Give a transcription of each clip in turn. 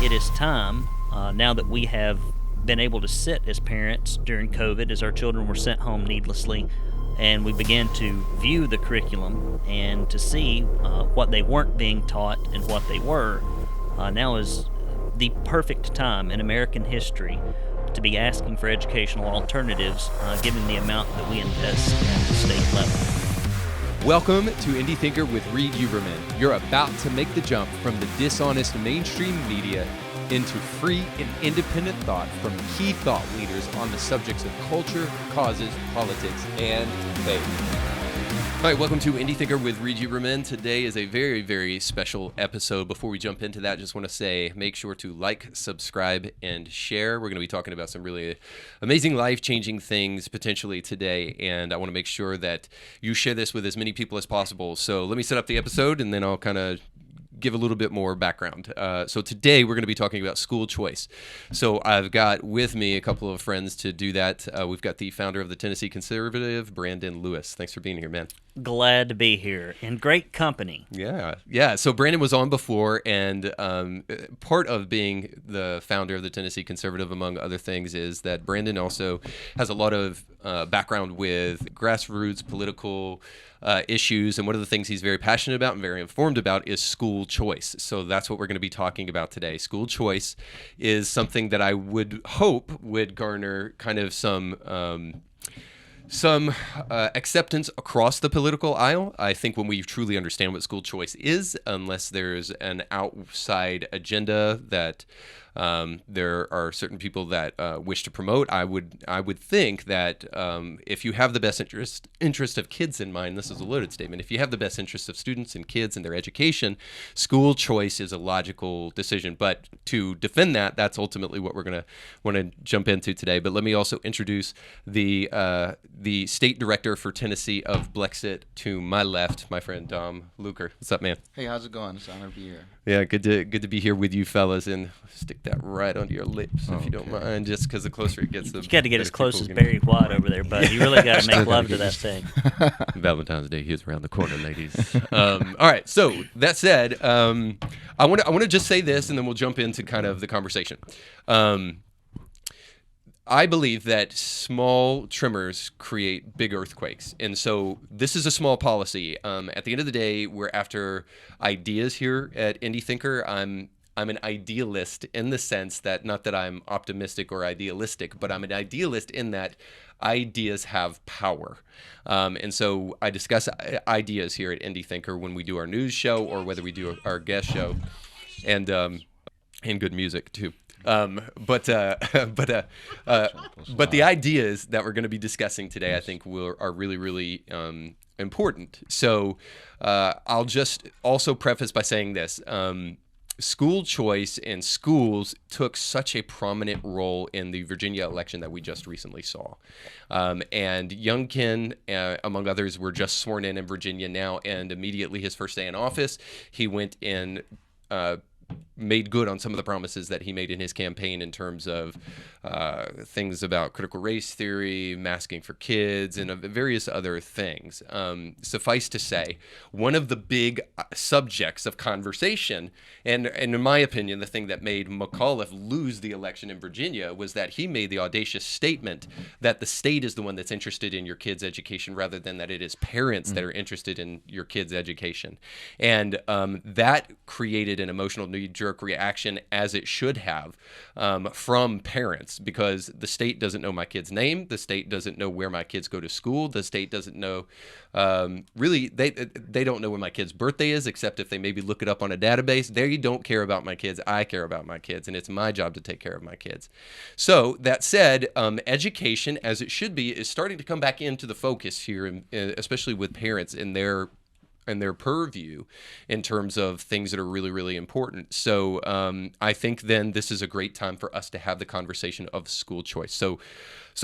It is time, now that we have been able to sit as parents during COVID as our children were sent home needlessly, and we began to view the curriculum and to see what they weren't being taught and what they were. Now is the perfect time in American history to be asking for educational alternatives, given the amount that we invest at the state level. Welcome to Indie Thinker with Reed Uberman. You're about to make the jump from the dishonest mainstream media into free and independent thought from key thought leaders on the subjects of culture, causes, politics, and faith. All right, welcome to Indie Thinker with Reed Uberman. Today is a very, very special episode. Before we jump into that, just want to say, make sure to like, subscribe, and share. We're going to be talking about some really amazing, life-changing things potentially today, and I want to make sure that you share this with as many people as possible. So let me set up the episode, and then I'll kind of give a little bit more background. So today we're going to be talking about school choice. So I've got with me a couple of friends to do that. We've got the founder of the Tennessee Conservative, Brandon Lewis. Thanks for being here, man. Glad to be here, in great company. Yeah. So Brandon was on before, and part of being the founder of the Tennessee Conservative, among other things, is that Brandon also has a lot of background with grassroots political issues, and one of the things he's very passionate about and very informed about is school choice. So that's what we're going to be talking about today. School choice is something that I would hope would garner kind of some acceptance across the political aisle. I think when we truly understand what school choice is, unless there's an outside agenda that there are certain people that wish to promote, I would think that if you have the best interest of kids in mind, this is a loaded statement, if you have the best interest of students and kids and their education, school choice is a logical decision. But to defend that, that's ultimately what we're going to want to jump into today. But let me also introduce the state director for Tennessee of Blexit to my left, my friend Dom Lucre. What's up, man? Hey, how's it going? It's an honor to be here. Yeah, good to be here with you fellas, and stick that right under your lips if you don't mind, just because the closer it gets, you got to get as close as Barry White over there, bud. You really got to make love to that thing. Valentine's Day is around the corner, ladies. All right, so that said, I want to just say this, and then we'll jump into kind of the conversation. I believe that small tremors create big earthquakes. And so this is a small policy. At the end of the day, we're after ideas here at Indie Thinker. I'm an idealist in the sense that, not that I'm optimistic or idealistic, but I'm an idealist in that ideas have power. And so I discuss ideas here at Indie Thinker when we do our news show or whether we do our guest show, and good music too. But the ideas that we're going to be discussing today, I think, are really, really important. So I'll just also preface by saying this. School choice and schools took such a prominent role in the Virginia election that we just recently saw. And Youngkin, among others, were just sworn in Virginia now, and immediately his first day in office, he went in made good on some of the promises that he made in his campaign in terms of things about critical race theory, masking for kids, and various other things. Suffice to say, one of the big subjects of conversation, and in my opinion, the thing that made McAuliffe lose the election in Virginia was that he made the audacious statement that the state is the one that's interested in your kids' education rather than that it is parents that are interested in your kids' education. And that created an emotional knee-jerk reaction, as it should have, from parents, because the state doesn't know my kid's name, the state doesn't know where my kids go to school, the state doesn't know, really, they don't know when my kid's birthday is, except if they maybe look it up on a database. They don't care about my kids. I care about my kids, and it's my job to take care of my kids. So that said, education, as it should be, is starting to come back into the focus here, especially with parents in their purview in terms of things that are really, really important. So I think then this is a great time for us to have the conversation of school choice. So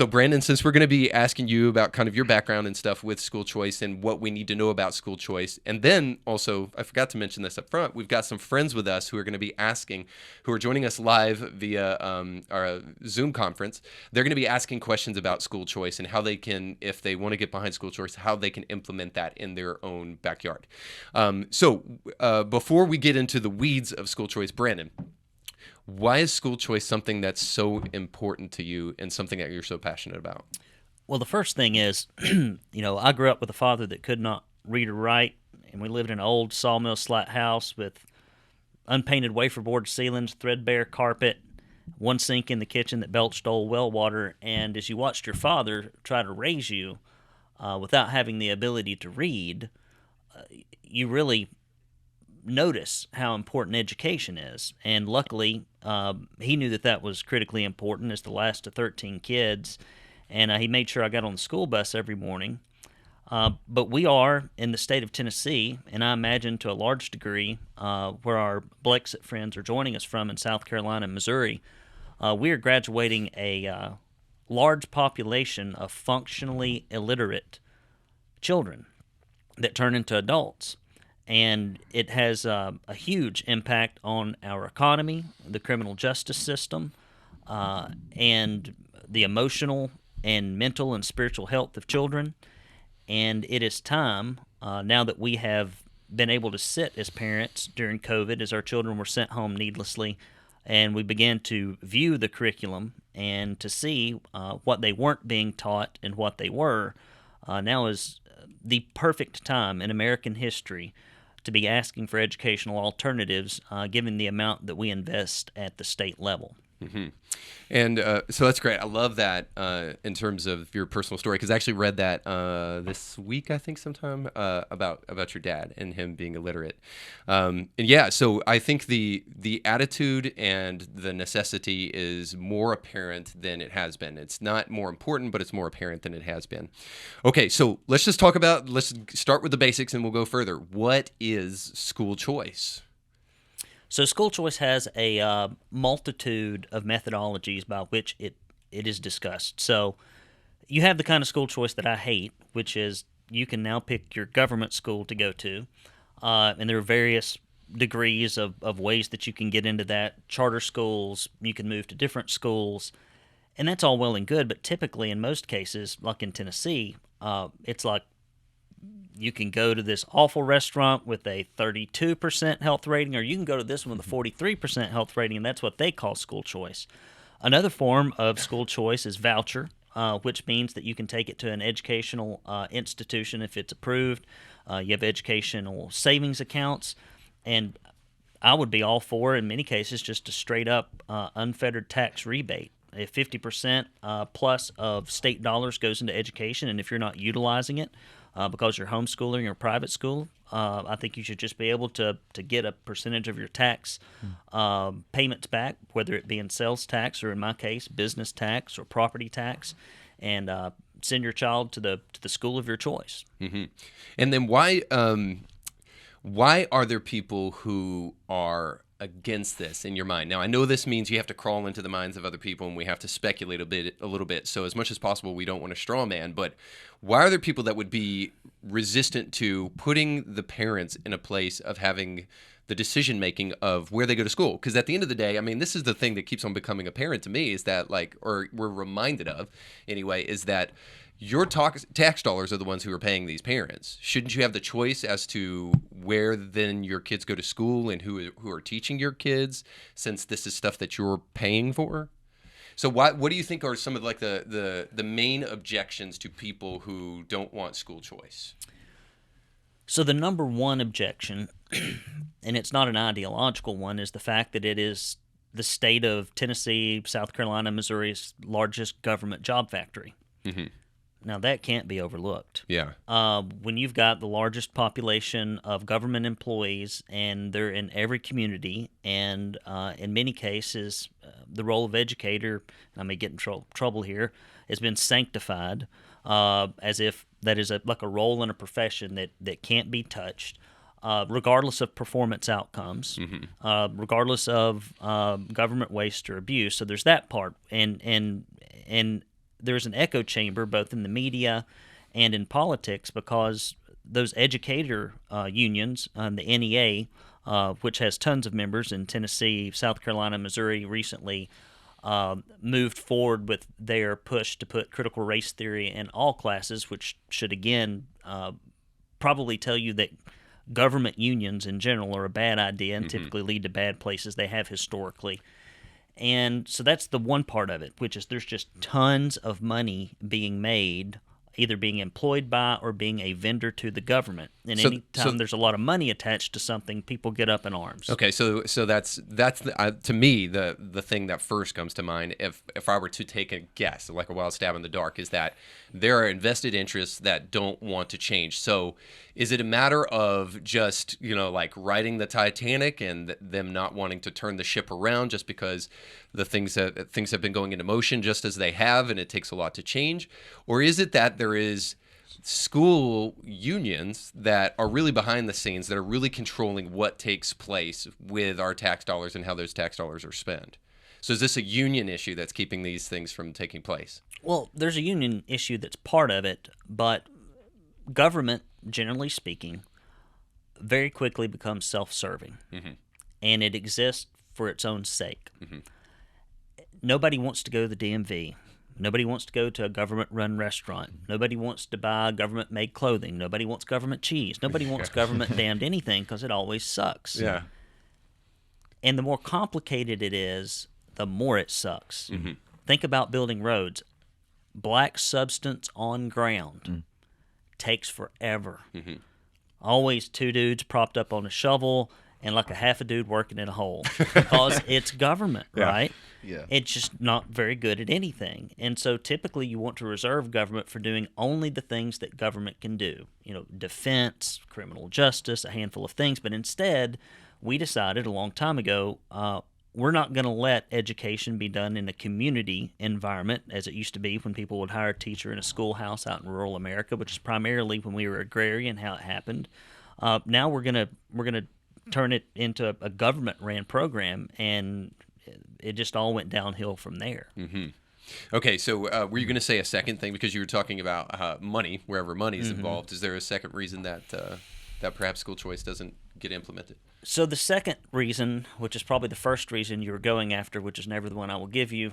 Brandon, since we're going to be asking you about kind of your background and stuff with school choice and what we need to know about school choice, and then also, I forgot to mention this up front, we've got some friends with us who are going to be asking, who are joining us live via our Zoom conference. They're going to be asking questions about school choice and how they can, if they want to get behind school choice, how they can implement that in their own backyard. So before we get into the weeds of school choice, Brandon, Why is school choice something that's so important to you and something that you're so passionate about? Well, the first thing is, I grew up with a father that could not read or write, and we lived in an old sawmill slat house with unpainted wafer board ceilings, threadbare carpet, one sink in the kitchen that belched old well water. And as you watched your father try to raise you without having the ability to read, you really notice how important education is. And luckily, he knew that that was critically important as the last of 13 kids. And he made sure I got on the school bus every morning. But we are in the state of Tennessee, and I imagine to a large degree where our Blexit friends are joining us from in South Carolina and Missouri, we are graduating a large population of functionally illiterate children that turn into adults. And it has a huge impact on our economy, the criminal justice system, and the emotional and mental and spiritual health of children. And it is time, now that we have been able to sit as parents during COVID, as our children were sent home needlessly, and we began to view the curriculum and to see what they weren't being taught and what they were, now is the perfect time in American history to be asking for educational alternatives, given the amount that we invest at the state level. Mm-hmm. And so that's great. I love that in terms of your personal story, because I actually read that this week, I think, sometime about your dad and him being illiterate. And yeah, so I think the attitude and the necessity is more apparent than it has been. It's not more important, but it's more apparent than it has been. Okay, so let's start with the basics and we'll go further. What is school choice? So school choice has a multitude of methodologies by which it is discussed. So you have the kind of school choice that I hate, which is you can now pick your government school to go to, and there are various degrees of ways that you can get into that. Charter schools, you can move to different schools, and that's all well and good, but typically in most cases, like in Tennessee, it's like you can go to this awful restaurant with a 32% health rating, or you can go to this one with a 43% health rating, and that's what they call school choice. Another form of school choice is voucher, which means that you can take it to an educational institution if it's approved. You have educational savings accounts, and I would be all for, in many cases, just a straight-up unfettered tax rebate. If 50% plus of state dollars goes into education, and if you're not utilizing it, because you're homeschooling or private school, I think you should just be able to get a percentage of your tax payments back, whether it be in sales tax or, in my case, business tax or property tax, and send your child to the school of your choice. Mm-hmm. And then why are there people who are against this in your mind? Now, I know this means you have to crawl into the minds of other people and we have to speculate a little bit. So as much as possible, we don't want to straw man, but why are there people that would be resistant to putting the parents in a place of having the decision making of where they go to school? Because at the end of the day, I mean, this is the thing that keeps on becoming apparent to me, is that, like, or we're reminded of anyway, is that your tax dollars are the ones who are paying these parents. Shouldn't you have the choice as to where then your kids go to school and who are teaching your kids, since this is stuff that you're paying for? So what do you think are some of the main objections to people who don't want school choice? So the number one objection, and it's not an ideological one, is the fact that it is the state of Tennessee, South Carolina, Missouri's largest government job factory. Mm-hmm. Now, that can't be overlooked. Yeah. When you've got the largest population of government employees, and they're in every community, and in many cases, the role of educator, and I may get in trouble here, has been sanctified, as if that is like a role in a profession that can't be touched, regardless of performance outcomes, Mm-hmm. regardless of government waste or abuse. So there's that part, and there's an echo chamber both in the media and in politics, because those educator unions, the NEA, which has tons of members in Tennessee, South Carolina, Missouri, recently moved forward with their push to put critical race theory in all classes, which should again probably tell you that government unions in general are a bad idea and typically lead to bad places. They have historically. And so that's the one part of it, which is there's just tons of money being made, either being employed by or being a vendor to the government. And any time there's a lot of money attached to something, people get up in arms. Okay, so that's to me the thing that first comes to mind if I were to take a guess, like a wild stab in the dark, is that there are invested interests that don't want to change. So is it a matter of just, like riding the Titanic and them not wanting to turn the ship around just because things have been going into motion just as they have and it takes a lot to change? Or is it that there is school unions that are really behind the scenes, that are really controlling what takes place with our tax dollars and how those tax dollars are spent? So is this a union issue that's keeping these things from taking place? Well, there's a union issue that's part of it, but government, generally speaking, very quickly becomes self-serving, and it exists for its own sake. Nobody wants to go to the DMV. Nobody wants to go to a government-run restaurant. Nobody wants to buy government-made clothing. Nobody wants government cheese. Nobody wants government-damned anything because it always sucks. Yeah. And the more complicated it is, the more it sucks. Think about building roads. Black substance on ground takes forever. Always two dudes propped up on a shovel and like a half a dude working in a hole because it's government, right? Yeah. It's just not very good at anything. And so typically you want to reserve government for doing only the things that government can do. Defense, criminal justice, a handful of things. But instead, we decided a long time ago, we're not going to let education be done in a community environment as it used to be when people would hire a teacher in a schoolhouse out in rural America, which is primarily when we were agrarian, how it happened. Now we're going to turn it into a government-ran program, and it just all went downhill from there. Okay, so were you going to say a second thing, because you were talking about money, wherever money is involved? Is there a second reason that perhaps school choice doesn't get implemented? So the second reason, which is probably the first reason you were going after, which is never the one I will give you,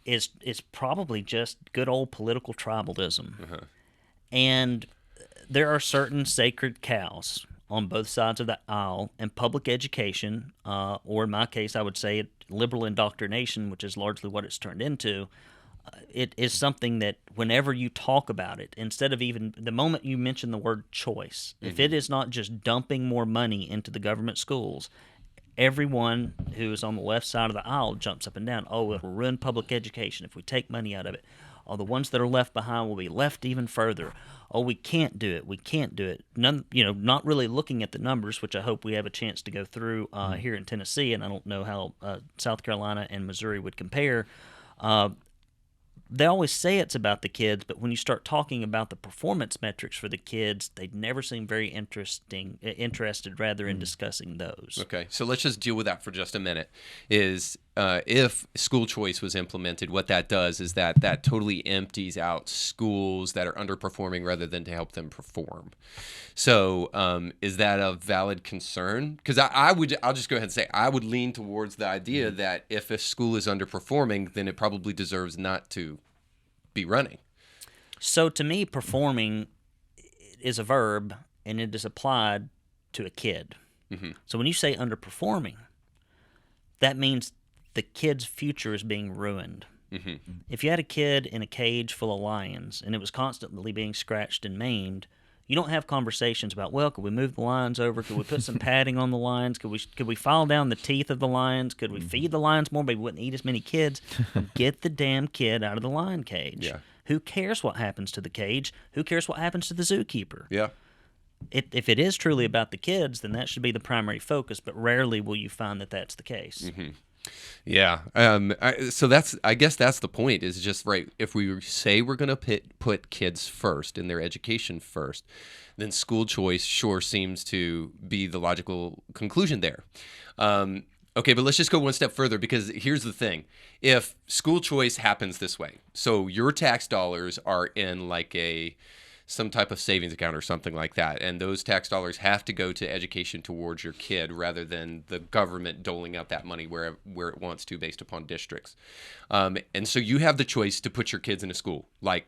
is probably just good old political tribalism. And there are certain sacred cows on both sides of the aisle, and public education, or in my case, I would say liberal indoctrination, which is largely what it's turned into, it is something that whenever you talk about it, instead of even the moment you mention the word choice, if it is not just dumping more money into the government schools, everyone who is on the left side of the aisle jumps up and down. Oh, it will ruin public education if we take money out of it. Oh, the ones that are left behind will be left even further. Oh, we can't do it. We can't do it. None, not really looking at the numbers, which I hope we have a chance to go through here in Tennessee, and I don't know how South Carolina and Missouri would compare. They always say it's about the kids, but when you start talking about the performance metrics for the kids, they never seem very interested in discussing those. Okay, so let's just deal with that for just a minute. If school choice was implemented, what that does is that totally empties out schools that are underperforming rather than to help them perform. So is that a valid concern? Because I'll just go ahead and say I would lean towards the idea that if a school is underperforming, then it probably deserves not to be running. So to me, performing is a verb, and it is applied to a kid. So when you say underperforming, that means the kid's future is being ruined. If you had a kid in a cage full of lions and it was constantly being scratched and maimed, you don't have conversations about, well, could we move the lions over? Could we put some padding on the lions? Could we file down the teeth of the lions? Could we feed the lions more? Maybe we wouldn't eat as many kids. Get the damn kid out of the lion cage. Yeah. Who cares what happens to the cage? Who cares what happens to the zookeeper? Yeah. If it is truly about the kids, then that should be the primary focus, but rarely will you find that that's the case. Yeah. I guess that's the point, is just, right, if we say we're going to put kids first and their education first, then school choice sure seems to be the logical conclusion there. Okay, but let's just go one step further, because here's the thing. If school choice happens this way, so your tax dollars are in like some type of savings account or something like that, and those tax dollars have to go to education towards your kid rather than the government doling out that money where it wants to based upon districts. And so you have the choice to put your kids in a school like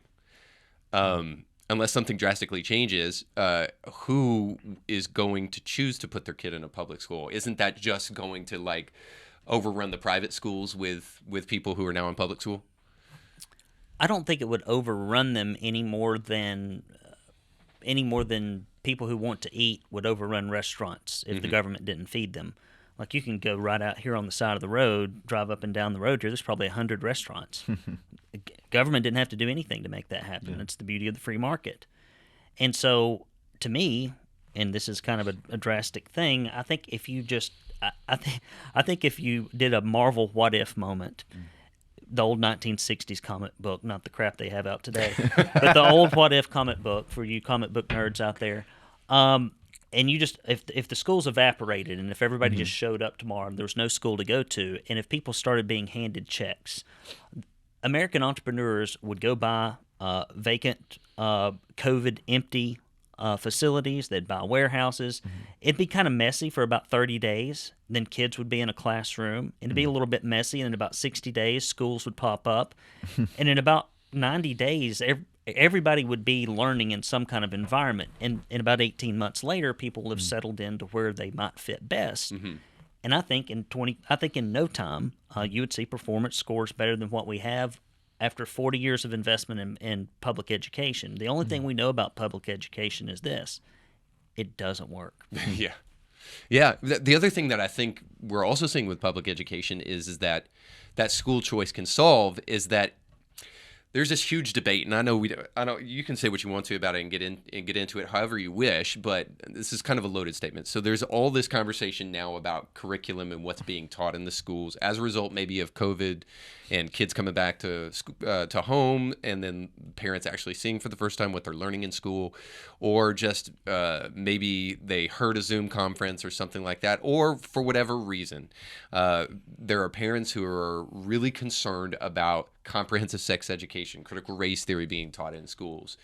unless something drastically changes, who is going to choose to put their kid in a public school? Isn't that just going to like overrun the private schools with people who are now in public school? I don't think it would overrun them any more than people who want to eat would overrun restaurants if the government didn't feed them. Like, you can go right out here on the side of the road, drive up and down the road here. There's probably 100 restaurants. Government didn't have to do anything to make that happen. It's the beauty of the free market. And so, to me, and this is kind of a drastic thing, I think if you just, I think if you did a Marvel what if moment, the old 1960s comic book, not the crap they have out today, but the old what if comic book for you comic book nerds out there. And you just, if the schools evaporated and if everybody just showed up tomorrow and there was no school to go to, and if people started being handed checks, American entrepreneurs would go buy vacant, COVID empty facilities. They'd buy warehouses. It'd be kind of messy for about 30 days. Then kids would be in a classroom. It'd be a little bit messy. And in about 60 days, schools would pop up. And in about 90 days, everybody would be learning in some kind of environment. And about 18 months later, people have settled into where they might fit best. And I think in no time, you would see performance scores better than what we have after 40 years of investment in public education. The only thing we know about public education is this: it doesn't work. Yeah. The other thing that I think we're also seeing with public education is that school choice can solve is that there's this huge debate, and I know you can say what you want to about it and get into it however you wish, but this is kind of a loaded statement. So there's all this conversation now about curriculum and what's being taught in the schools as a result maybe of COVID and kids coming back to home, and then parents actually seeing for the first time what they're learning in school, or just maybe they heard a Zoom conference or something like that, or for whatever reason, there are parents who are really concerned about comprehensive sex education, critical race theory being taught in schools.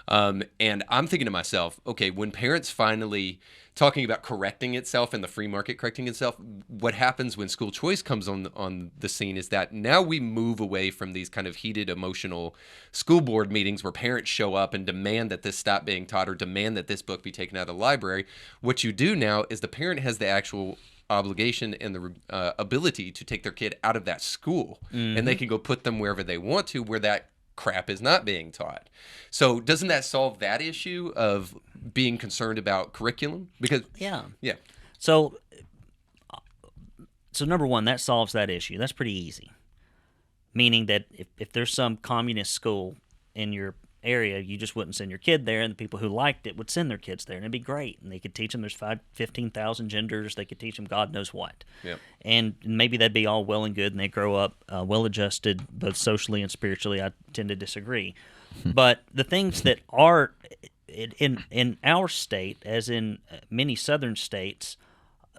And I'm thinking to myself, okay, when parents finally talking about correcting itself and the free market correcting itself, what happens when school choice comes on the scene is that now we move away from these kind of heated, emotional school board meetings where parents show up and demand that this stop being taught or demand that this book be taken out of the library. What you do now is the parent has the actual obligation and the ability to take their kid out of that school, and they can go put them wherever they want to, where that crap is not being taught. So doesn't that solve that issue of being concerned about curriculum? Because yeah. So number one, that solves that issue. That's pretty easy. Meaning that if there's some communist school in your area, you just wouldn't send your kid there, and the people who liked it would send their kids there, and it'd be great. And they could teach them there's 15,000 genders. They could teach them God knows what. Yep. And maybe that'd be all well and good, and they grow up well-adjusted, both socially and spiritually. I tend to disagree. But the things that are in our state, as in many southern states,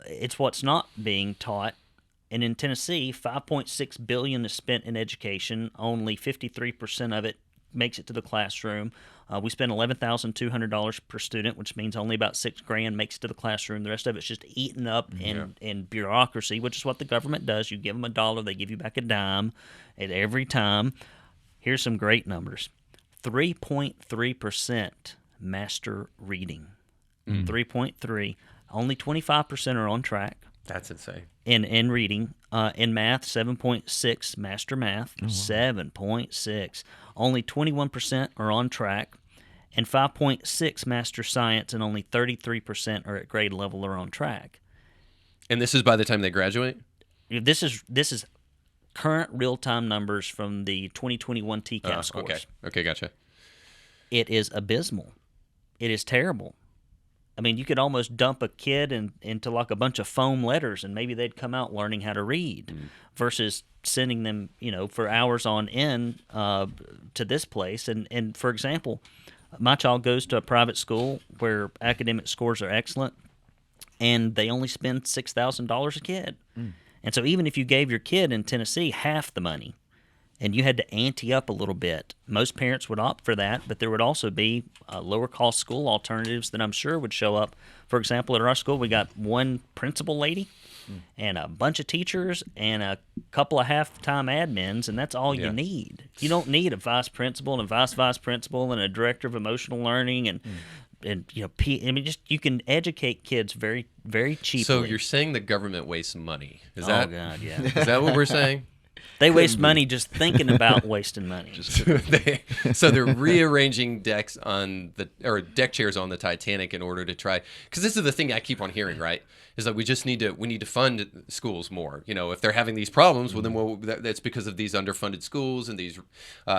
it's what's not being taught. And in Tennessee, $5.6 billion is spent in education. Only 53% of it makes it to the classroom. We spend $11,200 per student, which means only about $6,000 makes it to the classroom. The rest of it's just eaten up in bureaucracy, which is what the government does. You give them $1, they give you back a dime at every time. Here's some great numbers: 3.3% master reading. 3.3. Only 25% are on track. That's insane. In reading. In math, 7.6 master math. 7.6. Only 21% are on track. And 5.6 master science, and only 33% are at grade level or on track. And this is by the time they graduate? This is current real-time numbers from the 2021 TCAP scores. Okay, gotcha. It is abysmal. It is terrible. I mean, you could almost dump a kid into like a bunch of foam letters, and maybe they'd come out learning how to read, versus sending them, for hours on end to this place. And for example, my child goes to a private school where academic scores are excellent, and they only spend $6,000 a kid. And so even if you gave your kid in Tennessee half the money, and you had to ante up a little bit, most parents would opt for that, but there would also be lower-cost school alternatives that I'm sure would show up. For example, at our school, we got one principal lady and a bunch of teachers and a couple of half-time admins, and that's all you need. You don't need a vice principal and a vice principal and a director of emotional learning and just you can educate kids very, very cheaply. So you're saying the government wastes money? Oh God, yeah. Is that what we're saying? They waste money just thinking about wasting money. So they're rearranging deck chairs on the Titanic in order to try. Because this is the thing I keep on hearing, right? Is that we need to fund schools more. If they're having these problems, well, then that's because of these underfunded schools and these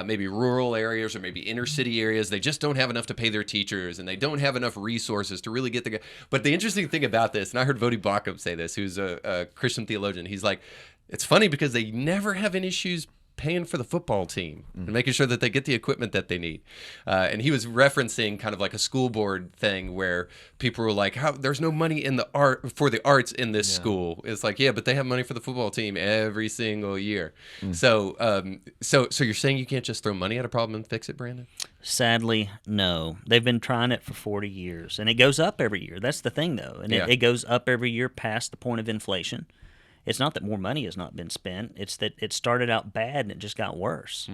maybe rural areas or maybe inner city areas. They just don't have enough to pay their teachers, and they don't have enough resources to really get the. But the interesting thing about this, and I heard Vodi Bakum say this, who's a Christian theologian. He's like, it's funny because they never have any issues paying for the football team and making sure that they get the equipment that they need. And he was referencing kind of like a school board thing where people were like, "How there's no money in for the arts in this school." It's like, yeah, but they have money for the football team every single year. So you're saying you can't just throw money at a problem and fix it, Brandon? Sadly, no. They've been trying it for 40 years, and it goes up every year. That's the thing, though, and it goes up every year past the point of inflation. It's not that more money has not been spent. It's that it started out bad and it just got worse.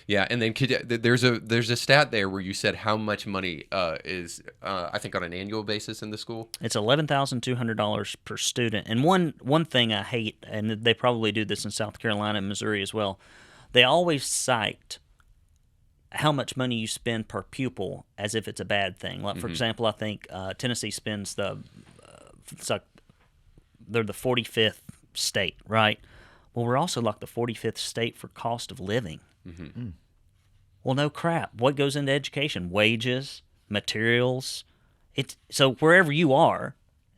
Yeah, and then there's a stat there where you said how much money is I think on an annual basis in the school. It's $11,200 per student. And one thing I hate, and they probably do this in South Carolina and Missouri as well, they always cite how much money you spend per pupil as if it's a bad thing. Like for example, I think Tennessee spends they're the 45th state, right? Well, we're also like the 45th state for cost of living. Well, no crap. What goes into education? Wages, materials. So wherever you are,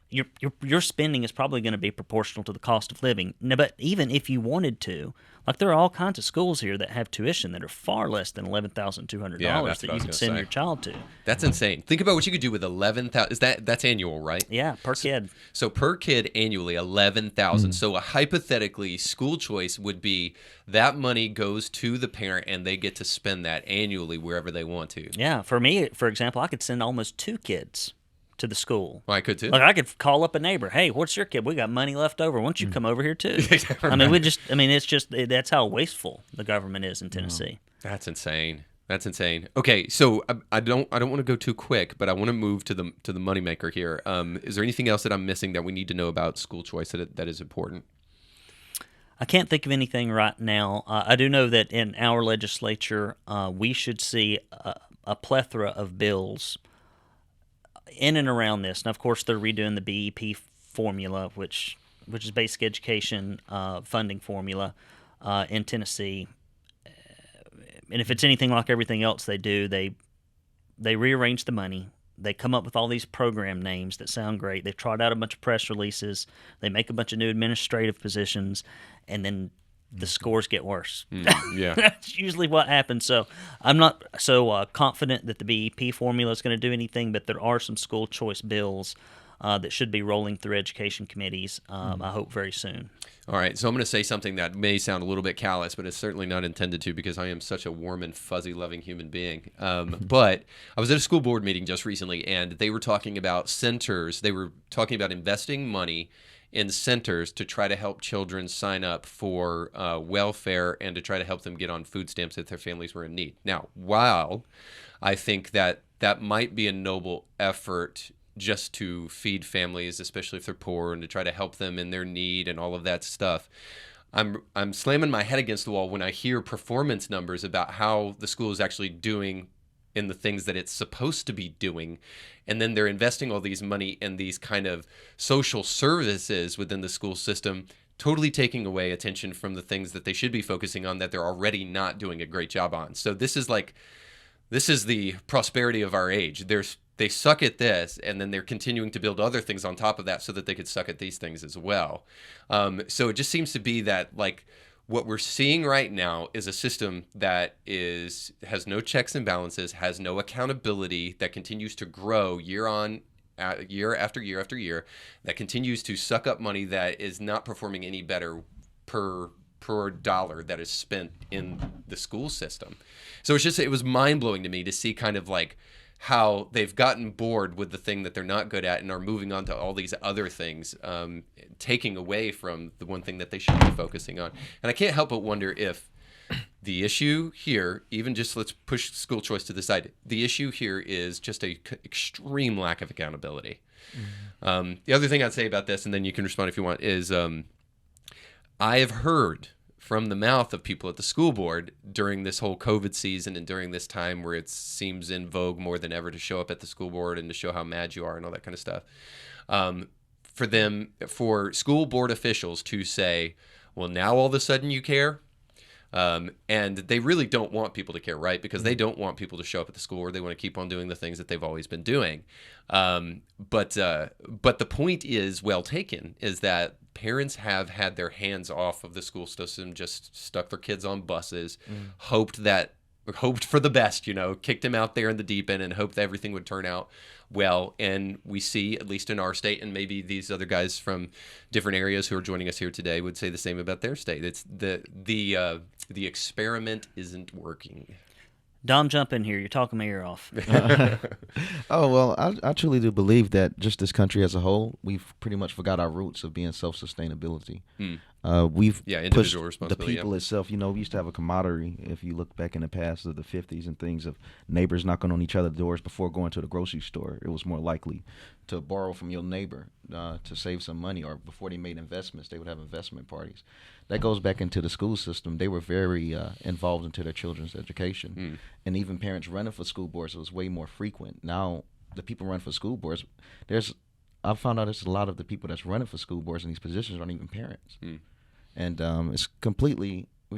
your spending is probably going to be proportional to the cost of living. Now, but even if you wanted to, like there are all kinds of schools here that have tuition that are far less than $11,200 that you can send your child to. That's insane. Think about what you could do with $11,000. That's annual, right? Yeah, per kid. So per kid annually, $11,000. So hypothetically, school choice would be that money goes to the parent and they get to spend that annually wherever they want to. Yeah, for me, for example, I could send almost 2 kids to the school. Well, I could too. Like I could call up a neighbor. Hey, what's your kid? We got money left over. Why don't you come over here too? That's how wasteful the government is in Tennessee. That's insane. That's insane. Okay, so I don't want to go too quick, but I want to move to the moneymaker here. Is there anything else that I'm missing that we need to know about school choice that is important? I can't think of anything right now. I do know that in our legislature, we should see a plethora of bills in and around this. Now, of course, they're redoing the BEP formula, which is basic education funding formula in Tennessee. And if it's anything like everything else they do, they rearrange the money. They come up with all these program names that sound great. They trot out a bunch of press releases. They make a bunch of new administrative positions, and then the scores get worse. Yeah. That's usually what happens. So I'm not so confident that the BEP formula is going to do anything, but there are some school choice bills that should be rolling through education committees, I hope, very soon. All right, so I'm going to say something that may sound a little bit callous, but it's certainly not intended to because I am such a warm and fuzzy loving human being. But I was at a school board meeting just recently, and they were talking about centers. They were talking about investing money in centers to try to help children sign up for welfare and to try to help them get on food stamps if their families were in need. Now, while I think that might be a noble effort just to feed families, especially if they're poor, and to try to help them in their need and all of that stuff, I'm slamming my head against the wall when I hear performance numbers about how the school is actually doing in the things that it's supposed to be doing, and then they're investing all these money in these kind of social services within the school system, totally taking away attention from the things that they should be focusing on that they're already not doing a great job on. So this is the prosperity of our age. They suck at this, and then they're continuing to build other things on top of that so that they could suck at these things as well. So it just seems to be that, like, what we're seeing right now is a system that has no checks and balances, has no accountability, that continues to grow year after year after year, that continues to suck up money that is not performing any better per dollar that is spent in the school system. So it was mind-blowing to me to see kind of like how they've gotten bored with the thing that they're not good at and are moving on to all these other things, taking away from the one thing that they should be focusing on. And I can't help but wonder if the issue here, even just let's push school choice to the side, the issue here is just a extreme lack of accountability. The other thing I'd say about this, and then you can respond if you want, is I have heard from the mouth of people at the school board during this whole COVID season and during this time where it seems in vogue more than ever to show up at the school board and to show how mad you are and all that kind of stuff. For school board officials to say, well, now all of a sudden you care. And they really don't want people to care, right? Because they don't want people to show up at the school board. They want to keep on doing the things that they've always been doing. But the point is well taken, is that parents have had their hands off of the school system, just stuck their kids on buses, hoped for the best, kicked them out there in the deep end and hoped that everything would turn out well. And we see, at least in our state, and maybe these other guys from different areas who are joining us here today would say the same about their state. It's the experiment isn't working. Dom, jump in here. You're talking my ear off. Oh, well, I truly do believe that just this country as a whole, we've pretty much forgot our roots of being self-sustainability. We've pushed the people itself. We used to have a camaraderie, if you look back in the past of the 50s and things, of neighbors knocking on each other's doors before going to the grocery store. It was more likely to borrow from your neighbor to save some money, or before they made investments, they would have investment parties. That goes back into the school system. They were very involved into their children's education. And even parents running for school boards, it was way more frequent. Now, the people running for school boards, I've found out there's a lot of the people that's running for school boards in these positions aren't even parents. And we've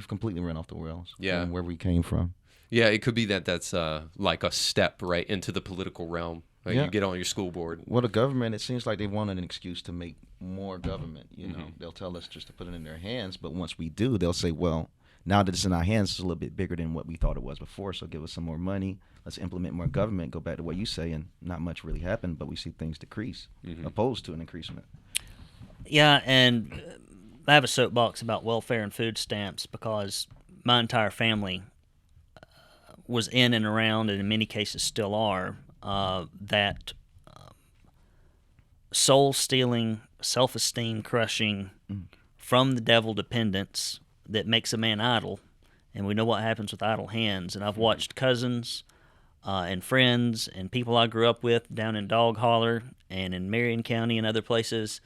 completely run off the rails from where we came from. Yeah, it could be that's like a step right into the political realm. You get on your school board. Well, the government, it seems like they wanted an excuse to make more government. They'll tell us just to put it in their hands, but once we do, they'll say, well, now that it's in our hands, it's a little bit bigger than what we thought it was before, so give us some more money. Let's implement more government. Go back to what you say, and not much really happened, but we see things decrease, opposed to an increasement. Yeah, and I have a soapbox about welfare and food stamps because my entire family was in and around, and in many cases still are, that soul-stealing, self-esteem crushing, from the devil dependence that makes a man idle. And we know what happens with idle hands. And I've watched cousins and friends and people I grew up with down in Dog Holler and in Marion County and other places,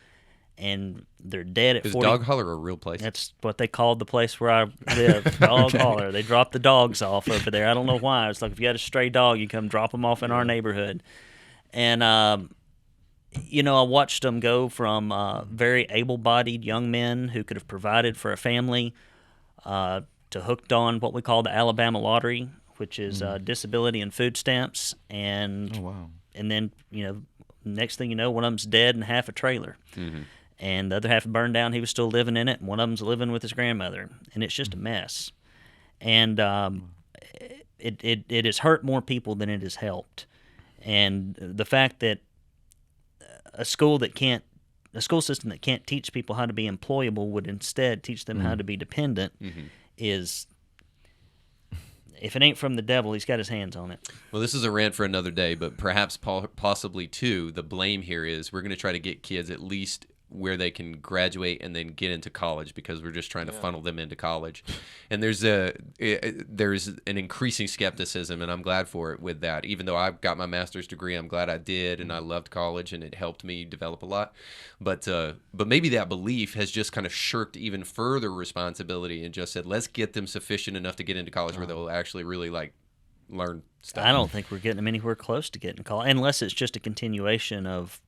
and they're dead at 40. Is Dog Holler a real place? That's what they called the place where I live, Dog Holler. They dropped the dogs off over there. I don't know why. It's like if you had a stray dog, you come drop them off in our neighborhood. And, I watched them go from very able-bodied young men who could have provided for a family to hooked on what we call the Alabama lottery, which is disability and food stamps. And, and then, next thing you know, one of them's dead and half a trailer. And the other half burned down. He was still living in it, and one of them's living with his grandmother. And it's just a mess. And it has hurt more people than it has helped. And the fact that a school system that can't teach people how to be employable would instead teach them how to be dependent is, if it ain't from the devil, he's got his hands on it. Well, this is a rant for another day, but perhaps possibly too, the blame here is we're going to try to get kids at least where they can graduate and then get into college, because we're just trying to funnel them into college. And there's an increasing skepticism, and I'm glad for it with that. Even though I've got my master's degree, I'm glad I did, and I loved college, and it helped me develop a lot. But maybe that belief has just kind of shirked even further responsibility and just said, let's get them sufficient enough to get into college where they'll actually really learn stuff. I don't think we're getting them anywhere close to getting college, unless it's just a continuation of...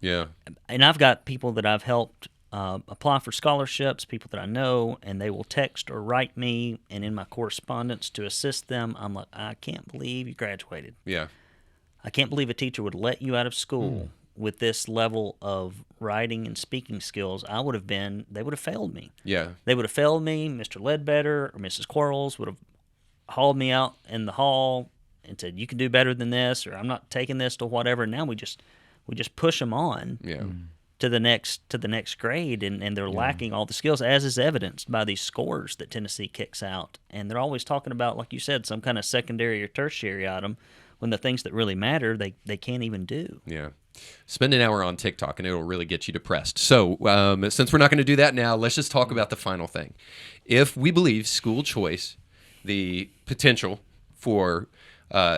Yeah. And I've got people that I've helped apply for scholarships, people that I know, and they will text or write me, and in my correspondence to assist them, I'm like, I can't believe you graduated. Yeah. I can't believe a teacher would let you out of school with this level of writing and speaking skills. They would have failed me. Yeah. They would have failed me. Mr. Ledbetter or Mrs. Quarles would have hauled me out in the hall and said, you can do better than this, or I'm not taking this to whatever. And now we just push them on. Yeah. to the next grade, and they're lacking all the skills, as is evidenced by these scores that Tennessee kicks out. And they're always talking about, like you said, some kind of secondary or tertiary item, when the things that really matter they can't even do. Yeah. Spend an hour on TikTok and it'll really get you depressed. So since we're not going to do that now, let's just talk about the final thing. If we believe school choice, the potential for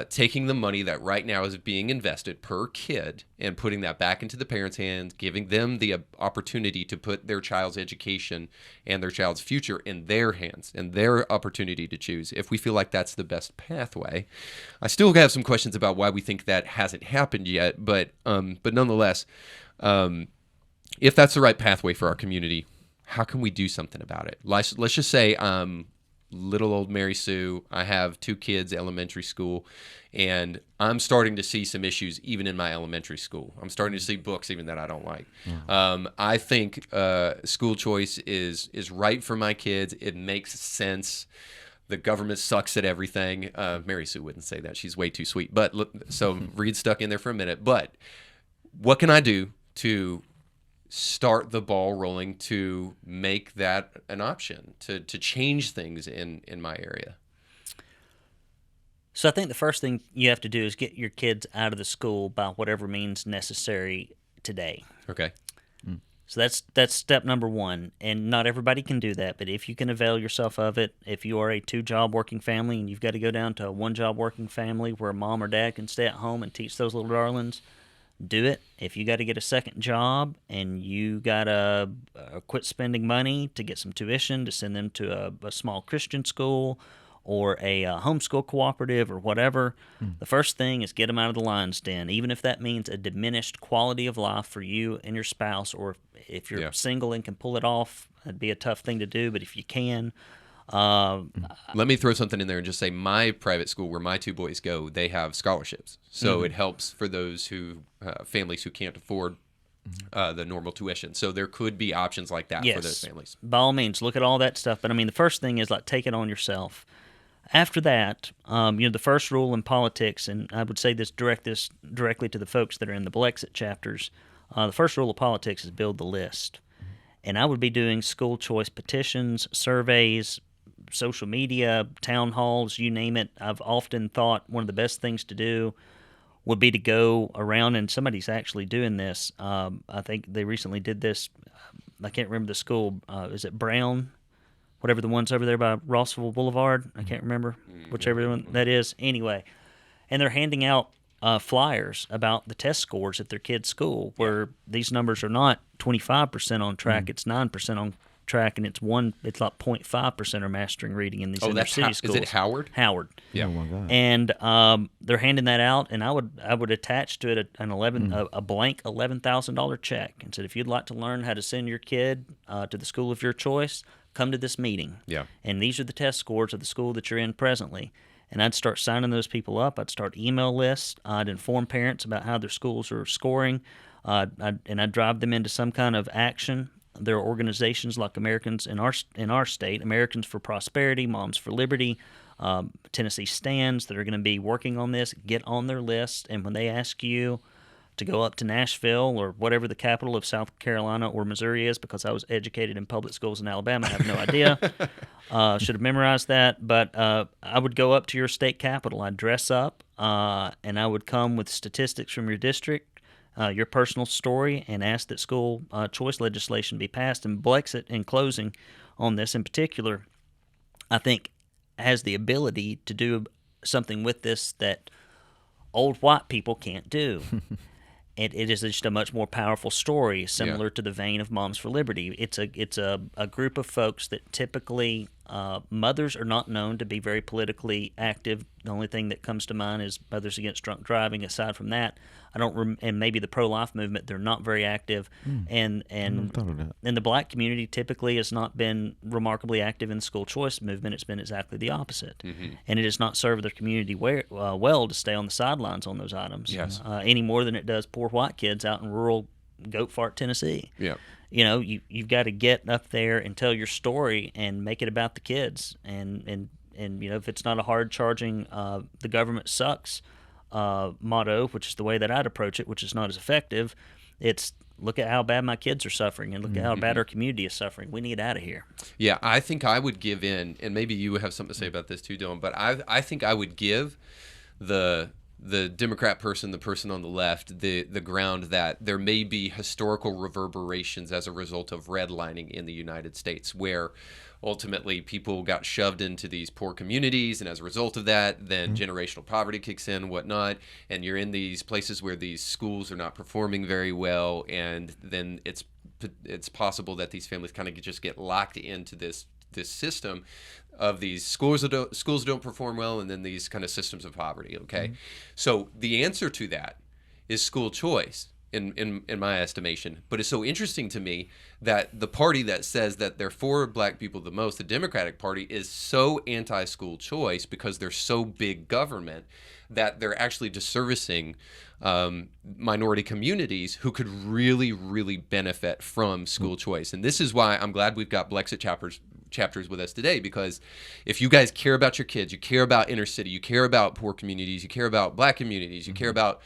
taking the money that right now is being invested per kid and putting that back into the parents' hands, giving them the opportunity to put their child's education and their child's future in their hands and their opportunity to choose. If we feel like that's the best pathway, I still have some questions about why we think that hasn't happened yet. But nonetheless, if that's the right pathway for our community, how can we do something about it? Let's just say little old Mary Sue, I have 2 kids, elementary school, and I'm starting to see some issues even in my elementary school. I'm starting to see books even that I don't like. I think school choice is right for my kids. It makes sense. The government sucks at everything. Mary Sue wouldn't say that. She's way too sweet. But so Reed's stuck in there for a minute. But what can I do to start the ball rolling to make that an option, to change things in my area? So I think the first thing you have to do is get your kids out of the school by whatever means necessary today. Okay. So that's step number one, and not everybody can do that, but if you can avail yourself of it, if you are a 2-job working family and you've got to go down to a 1-job working family where mom or dad can stay at home and teach those little darlings, do it. If you got to get a second job and you got to quit spending money to get some tuition to send them to a small Christian school or a homeschool cooperative or whatever, the first thing is get them out of the lion's den, even if that means a diminished quality of life for you and your spouse, or if you're single and can pull it off, it'd be a tough thing to do, but if you can. Let me throw something in there and just say my private school where my 2 boys go, they have scholarships. So it helps for those who families who can't afford the normal tuition. So there could be options like that for those families. By all means, look at all that stuff. But I mean, the first thing is like take it on yourself. After that, the first rule in politics, and I would say direct this directly to the folks that are in the Blexit chapters, the first rule of politics is build the list. And I would be doing school choice petitions, surveys, social media, town halls, you name it. I've often thought one of the best things to do would be to go around, and somebody's actually doing this. I think they recently did this. I can't remember the school. Is it Brown? Whatever the ones over there by Rossville Boulevard. I can't remember whichever one that is. Anyway, and they're handing out flyers about the test scores at their kid's school, where these numbers are not 25% on track, it's 9% on track, and it's like 0.5% are mastering reading in these inner city schools. Is it Howard? Howard. Yeah. Oh my God. And they're handing that out, and I would attach to it a blank $11,000 check and said, if you'd like to learn how to send your kid to the school of your choice, come to this meeting. Yeah. And these are the test scores of the school that you're in presently. And I'd start signing those people up. I'd start email lists. I'd inform parents about how their schools are scoring. And I'd drive them into some kind of action. There are organizations like Americans in our state, Americans for Prosperity, Moms for Liberty, Tennessee Stands, that are going to be working on this. Get on their list, and when they ask you to go up to Nashville or whatever the capital of South Carolina or Missouri is, because I was educated in public schools in Alabama, I have no idea. Should have memorized that. But I would go up to your state capital. I'd dress up, and I would come with statistics from your district, your personal story, and ask that school choice legislation be passed. And Blexit, in closing on this in particular, I think has the ability to do something with this that old white people can't do. And it is just a much more powerful story, similar to the vein of Moms for Liberty. It's a group of folks that typically, mothers are not known to be very politically active. The only thing that comes to mind is Mothers Against Drunk Driving. Aside from that, and maybe the pro-life movement, they're not very active. And the black community typically has not been remarkably active in the school choice movement. It's been exactly the opposite. And it has not served their community well to stay on the sidelines on those items, any more than it does poor white kids out in rural Goat Fart, Tennessee. Yeah. You've got to get up there and tell your story and make it about the kids. And if it's not a hard charging the government sucks motto, which is the way that I'd approach it, which is not as effective, it's look at how bad my kids are suffering, and look at how bad our community is suffering. We need out of here. Yeah, I think I would give in, and maybe you have something to say about this too, Dylan, but I think I would give the Democrat person, the person on the left, the ground that there may be historical reverberations as a result of redlining in the United States, where ultimately people got shoved into these poor communities, and as a result of that, then generational poverty kicks in, whatnot, and you're in these places where these schools are not performing very well, and then it's possible that these families kind of just get locked into this system of these schools that don't perform well, and then these kind of systems of poverty. Okay, so the answer to that is school choice. In my estimation. But it's so interesting to me that the party that says that they're for black people the most, the Democratic Party, is so anti-school choice because they're so big government that they're actually disservicing minority communities who could really, really benefit from school choice. And this is why I'm glad we've got Blexit chapters with us today, because if you guys care about your kids, you care about inner city, you care about poor communities, you care about black communities, you care about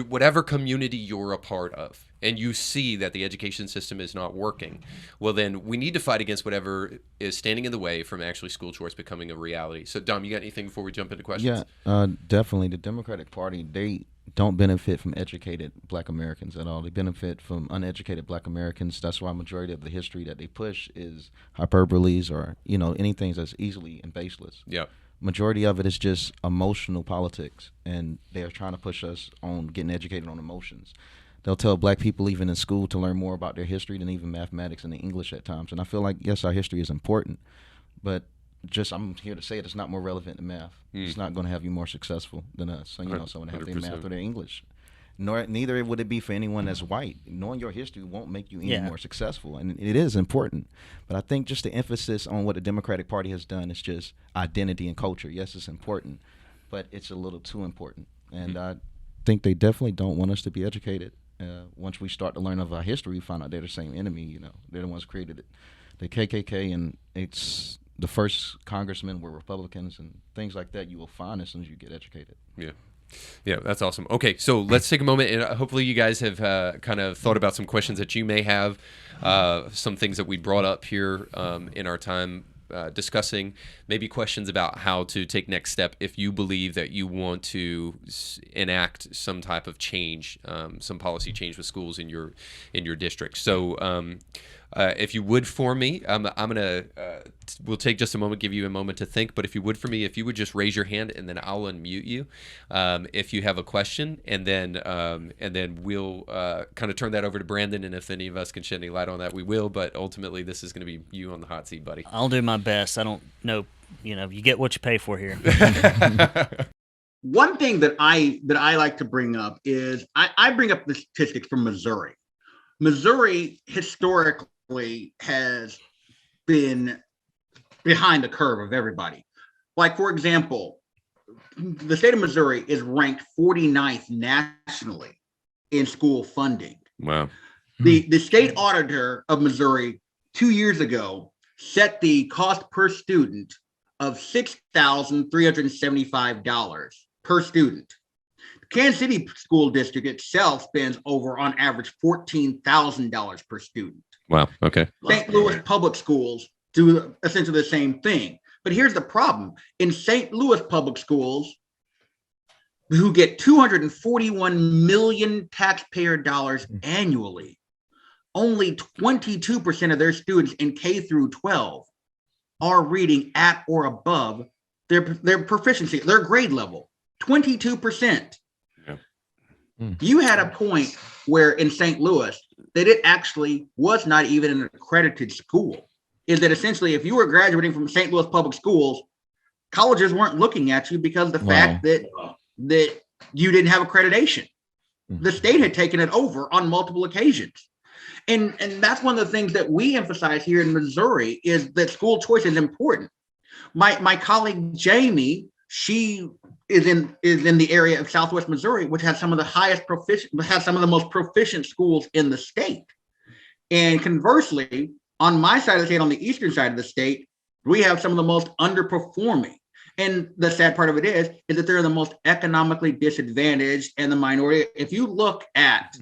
whatever community you're a part of, and you see that the education system is not working, well, then we need to fight against whatever is standing in the way from actually school choice becoming a reality. So, Dom, you got anything before we jump into questions? Yeah, definitely. The Democratic Party, they don't benefit from educated black Americans at all. They benefit from uneducated black Americans. That's why majority of the history that they push is hyperboles or, anything that's easily and baseless. Yeah. Majority of it is just emotional politics, and they're trying to push us on getting educated on emotions. They'll tell black people even in school to learn more about their history than even mathematics and English at times. And I feel like, yes, our history is important, but I'm here to say it's not more relevant than math. It's not going to have you more successful than us. So, someone have their math or their English. Neither would it be for anyone that's white. Knowing your history won't make you any more successful, and it is important. But I think just the emphasis on what the Democratic Party has done is just identity and culture. Yes, it's important, but it's a little too important. And I think they definitely don't want us to be educated. Once we start to learn of our history, we find out they're the same enemy. They're the ones who created it. The KKK, and it's the first congressmen were Republicans and things like that. You will find as soon as you get educated. Yeah, that's awesome. Okay, so let's take a moment, and hopefully you guys have kind of thought about some questions that you may have, some things that we brought up here in our time discussing, maybe questions about how to take next step if you believe that you want to enact some type of change, some policy change with schools in your district. So if you would for me, we'll take just a moment, give you a moment to think, but if you would for me, if you would just raise your hand and then I'll unmute you if you have a question, and then we'll kind of turn that over to Brandon, and if any of us can shed any light on that, we will, but ultimately this is going to be you on the hot seat, buddy. I'll do my best. I don't know, you get what you pay for here. One thing that I like to bring up is I bring up the statistics from Missouri. Missouri historically has been behind the curve of everybody. Like, for example, the state of Missouri is ranked 49th nationally in school funding. Wow. The state auditor of Missouri 2 years ago set the cost per student of $6,375 per student. The Kansas City School District itself spends over, on average, $14,000 per student. Wow. Okay. St. Louis public schools do essentially the same thing. But here's the problem. In St. Louis public schools, who get 241 million taxpayer dollars annually, only 22% of their students in K through 12 are reading at or above their proficiency, their grade level. 22%. Yeah. You had a point where in St. Louis that it actually was not even an accredited school. Is that essentially if you were graduating from St. Louis public schools, colleges weren't looking at you because of the fact that you didn't have accreditation. The state had taken it over on multiple occasions. And that's one of the things that we emphasize here in Missouri is that school choice is important. My colleague Jamie, she is in the area of Southwest Missouri, which has some of the most proficient schools in the state. And conversely, on my side of the state, on the eastern side of the state, we have some of the most underperforming. And the sad part of it is that they're the most economically disadvantaged and the minority. If you look at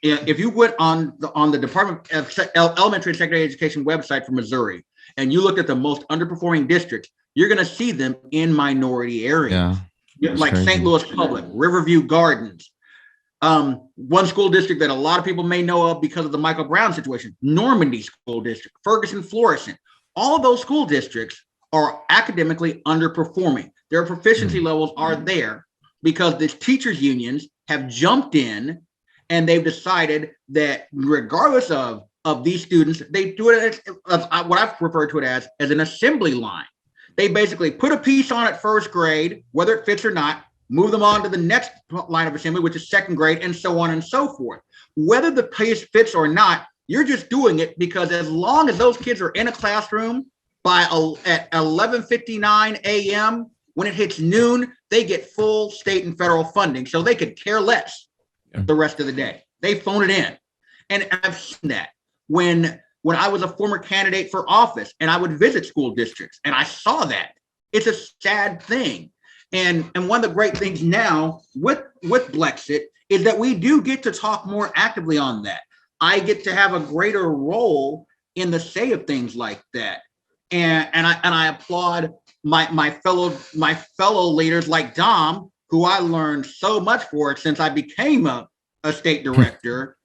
if you went on the Department of Elementary and Secondary Education website for Missouri and you looked at the most underperforming districts, you're going to see them in minority areas, like crazy. St. Louis Public, Riverview Gardens. One school district that a lot of people may know of because of the Michael Brown situation, Normandy School District, Ferguson Florissant. All of those school districts are academically underperforming. Their proficiency levels are there because the teachers unions have jumped in and they've decided that regardless of these students, they do it as what I've referred to it as an assembly line. They basically put a piece on at first grade, whether it fits or not, move them on to the next line of assembly, which is second grade, and so on and so forth. Whether the piece fits or not, you're just doing it because as long as those kids are in a classroom at 11:59 a.m., when it hits noon, they get full state and federal funding. So they could care less the rest of the day. They phone it in. And I've seen that when I was a former candidate for office and I would visit school districts and I saw that. It's a sad thing. And one of the great things now with Blexit is that we do get to talk more actively on that. I get to have a greater role in the say of things like that. And I applaud my fellow leaders like Dom, who I learned so much for since I became a state director,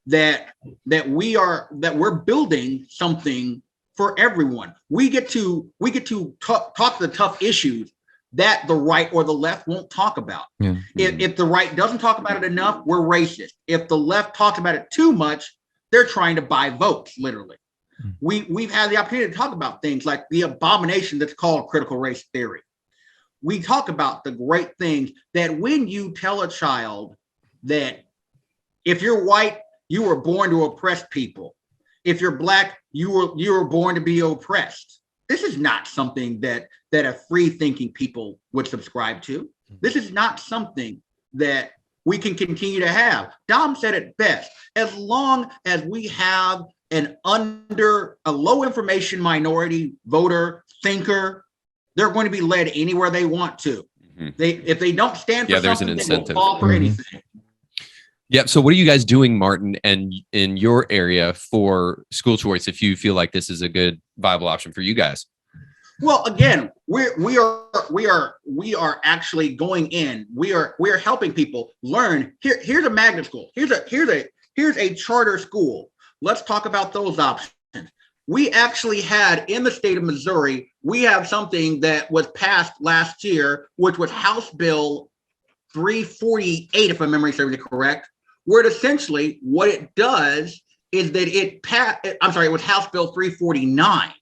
that we're building something for everyone. We get to talk the tough issues that the right or the left won't talk about. Yeah. If the right doesn't talk about it enough, we're racist. If the left talks about it too much, they're trying to buy votes, literally. We've had the opportunity to talk about things like the abomination that's called critical race theory. We talk about the great things that when you tell a child that if you're white, you were born to oppress people. If you're black, you were born to be oppressed. This is not something that a free-thinking people would subscribe to. This is not something that we can continue to have. Dom said it best. As long as we have a low information minority voter thinker, they're going to be led anywhere they want to. If they don't stand for there's something, an incentive. they will fall for anything. Yeah. So what are you guys doing, Martin, and in your area for school choice, if you feel like this is a good viable option for you guys? Well, again, we are actually going in. We are helping people learn. Here's a magnet school. Here's a charter school. Let's talk about those options. We actually had in the state of Missouri, we have something that was passed last year, which was House Bill 348, if my memory serves me correct, where it essentially what it does is that it was House Bill 349,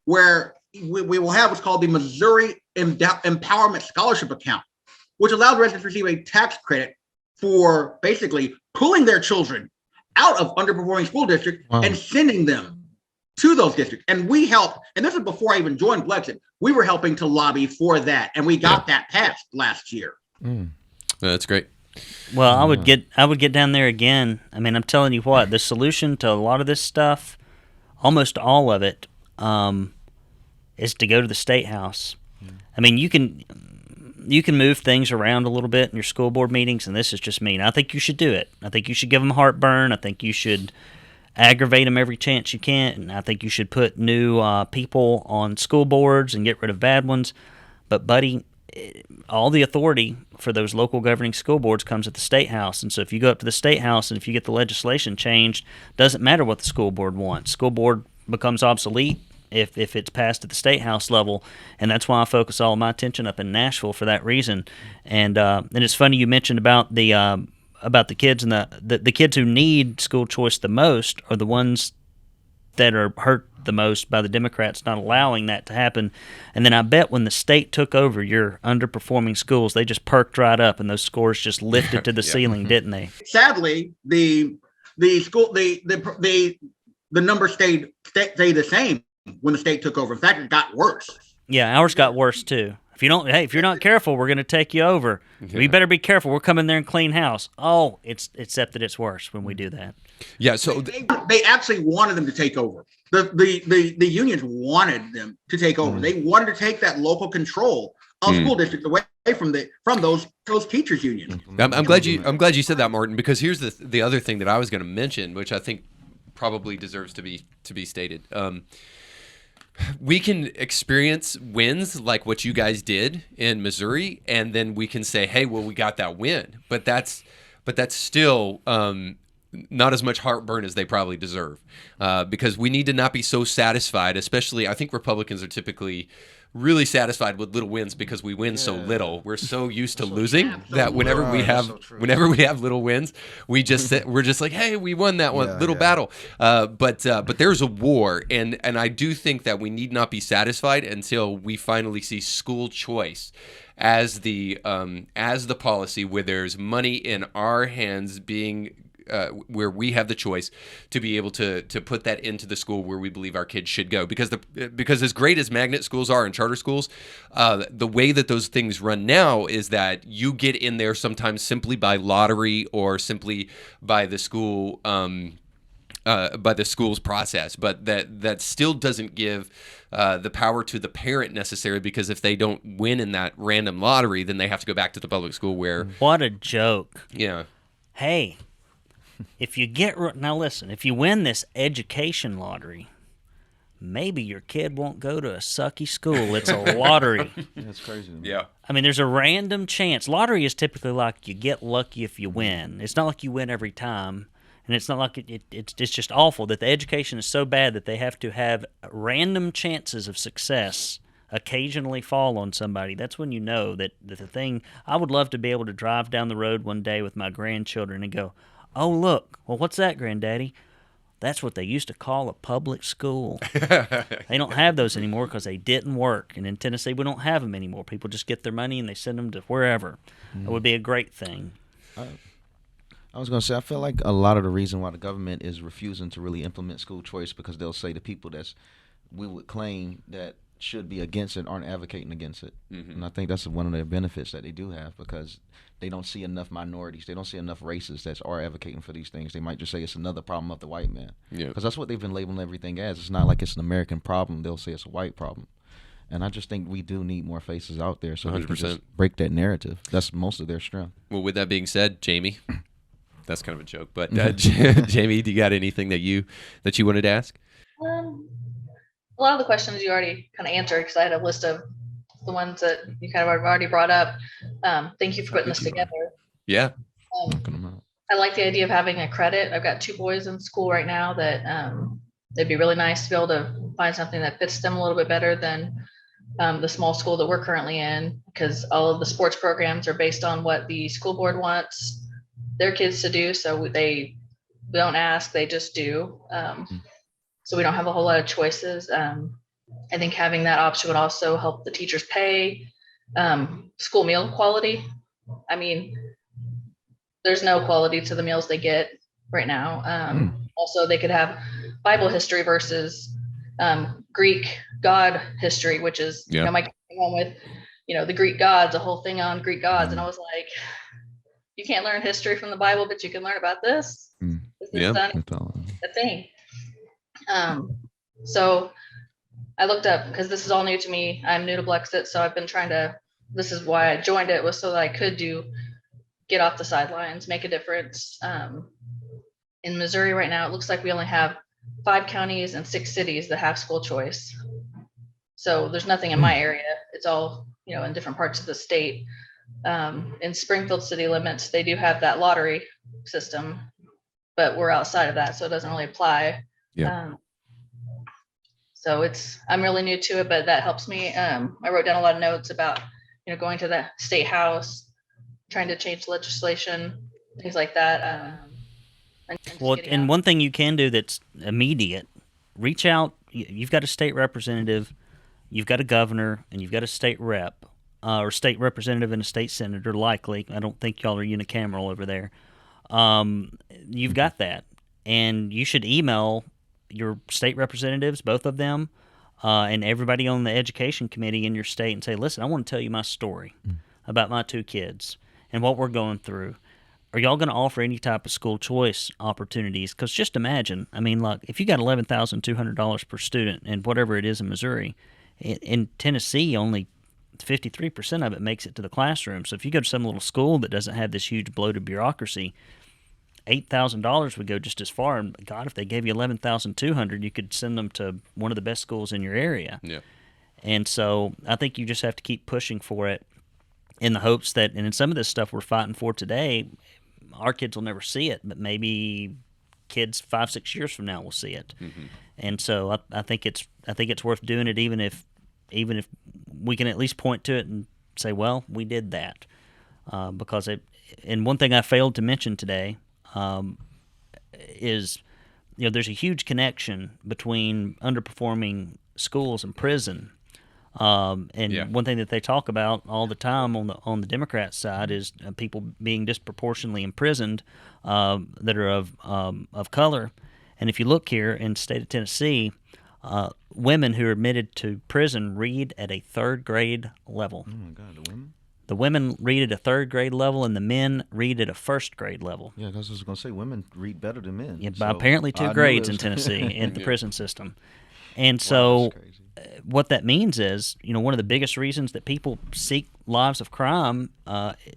where we will have what's called the Missouri Empowerment Scholarship Account, which allows residents to receive a tax credit for basically pulling their children out of underperforming school districts and sending them to those districts. And we helped, and this is before I even joined Blexit, we were helping to lobby for that, and we got that passed last year. That's great. Well, I would get down there again. I mean, I'm telling you what, the solution to a lot of this stuff, almost all of it, is to go to the state house. I mean, you can move things around a little bit in your school board meetings, and this is just me. I think you should do it. I think you should give them heartburn. I think you should aggravate them every chance you can, and I think you should put new people on school boards and get rid of bad ones. But, buddy, all the authority for those local governing school boards comes at the state house. And so if you go up to the state house and if you get the legislation changed, doesn't matter what the school board wants. School board becomes obsolete if it's passed at the state house level, and that's why I focus all of my attention up in Nashville for that reason. And it's funny you mentioned about the kids, and the kids who need school choice the most are the ones that are hurt the most by the Democrats not allowing that to happen. And then I bet when the state took over your underperforming schools, they just perked right up and those scores just lifted to the ceiling, didn't they? Sadly, the numbers stayed the same when the state took over. In fact, it got worse. Yeah, ours got worse too. If you're not careful, we're going to take you over. Yeah. You better be careful. We're coming there and clean house. Oh, except that it's worse when we do that. Yeah. So they actually wanted them to take over. The unions wanted them to take over. They wanted to take that local control school districts away from those teachers unions. I'm glad you said that, Martin, because here's the other thing that I was going to mention, which I think probably deserves to be stated. We can experience wins like what you guys did in Missouri, and then we can say, hey, well, we got that win, but that's still not as much heartburn as they probably deserve, because we need to not be so satisfied. Especially, I think Republicans are typically really satisfied with little wins because we win so little. We're so used to losing that whenever we have little wins, we're just like, hey, we won that one little battle. But there's a war, and I do think that we need not be satisfied until we finally see school choice as the policy where there's money in our hands being where we have the choice to be able to put that into the school where we believe our kids should go. Because as great as magnet schools are and charter schools, the way that those things run now is that you get in there sometimes simply by lottery or simply by the school by the school's process. But that still doesn't give the power to the parent necessarily, because if they don't win in that random lottery, then they have to go back to the public school where... What a joke. Yeah. Hey... If you win this education lottery, maybe your kid won't go to a sucky school. It's a lottery. That's crazy. Yeah. I mean, there's a random chance. Lottery is typically like you get lucky if you win. It's not like you win every time, and it's not like it's just awful that the education is so bad that they have to have random chances of success occasionally fall on somebody. That's when you know that the thing. I would love to be able to drive down the road one day with my grandchildren and go, oh, look, well, what's that, Granddaddy? That's what they used to call a public school. They don't have those anymore because they didn't work. And in Tennessee, we don't have them anymore. People just get their money and they send them to wherever. That would be a great thing. I was going to say, I feel like a lot of the reason why the government is refusing to really implement school choice because they'll say the people we would claim that should be against it aren't advocating against it. Mm-hmm. And I think that's one of the benefits that they do have, because they don't see enough minorities. They don't see enough races that are advocating for these things. They might just say it's another problem of the white man. Yeah. Because that's what they've been labeling everything as. It's not like it's an American problem. They'll say it's a white problem. And I just think we do need more faces out there so 100%. They can just break that narrative. That's most of their strength. Well, with that being said, Jamie, that's kind of a joke, but Jamie, do you got anything that you wanted to ask? A lot of the questions you already kind of answered, because I had a list of the ones that you kind of already brought up. Thank you for putting this together. Yeah. I like the idea of having a credit. I've got 2 boys in school right now that it'd be really nice to be able to find something that fits them a little bit better than the small school that we're currently in, because all of the sports programs are based on what the school board wants their kids to do. So they don't ask, they just do. So we don't have a whole lot of choices. I think having that option would also help the teachers pay. School meal quality. I mean, there's no quality to the meals they get right now. Also, they could have Bible history versus Greek God history, which is, my kid came home with, the Greek gods, a whole thing on Greek gods. And I was like, you can't learn history from the Bible, but you can learn about this. This is a thing. So I looked up, because this is all new to me. I'm new to Blexit, so I've been this is why I joined it, was so that I could get off the sidelines, make a difference. In Missouri right now, it looks like we only have 5 counties and 6 cities that have school choice. So there's nothing in my area. It's all, in different parts of the state. In Springfield city limits, they do have that lottery system, but we're outside of that, so it doesn't really apply. Yeah. So I'm really new to it, but that helps me. I wrote down a lot of notes about, going to the state house, trying to change legislation, things like that. And one thing you can do that's immediate, reach out. You've got a state representative, you've got a governor, and you've got a state rep, or state representative and a state senator, likely. I don't think y'all are unicameral over there. You've got that. And you should email your state representatives, both of them, and everybody on the education committee in your state, and say, listen, I want to tell you my story about my 2 kids and what we're going through. Are y'all going to offer any type of school choice opportunities? Because just imagine, look, if you got $11,200 per student and whatever it is in Missouri, in Tennessee, only 53% of it makes it to the classroom. So if you go to some little school that doesn't have this huge bloated bureaucracy, $8,000 would go just as far. And God, if they gave you $11,200, you could send them to one of the best schools in your area. Yeah. And so I think you just have to keep pushing for it in the hopes that, and in some of this stuff we're fighting for today, our kids will never see it, but maybe kids 5-6 years from now will see it. Mm-hmm. And so I think it's worth doing it, even if we can at least point to it and say, well, we did that, because it. And one thing I failed to mention today is, there's a huge connection between underperforming schools and prison. One thing that they talk about all the time on the Democrat side is people being disproportionately imprisoned that are of color. And if you look here in the state of Tennessee, women who are admitted to prison read at a third grade level. Oh my God, the women? The women read at a third grade level, and the men read at a first grade level. Yeah, because I was going to say women read better than men. Yeah, by apparently 2 grades in Tennessee in the prison system. And so what that means is, one of the biggest reasons that people seek lives of crime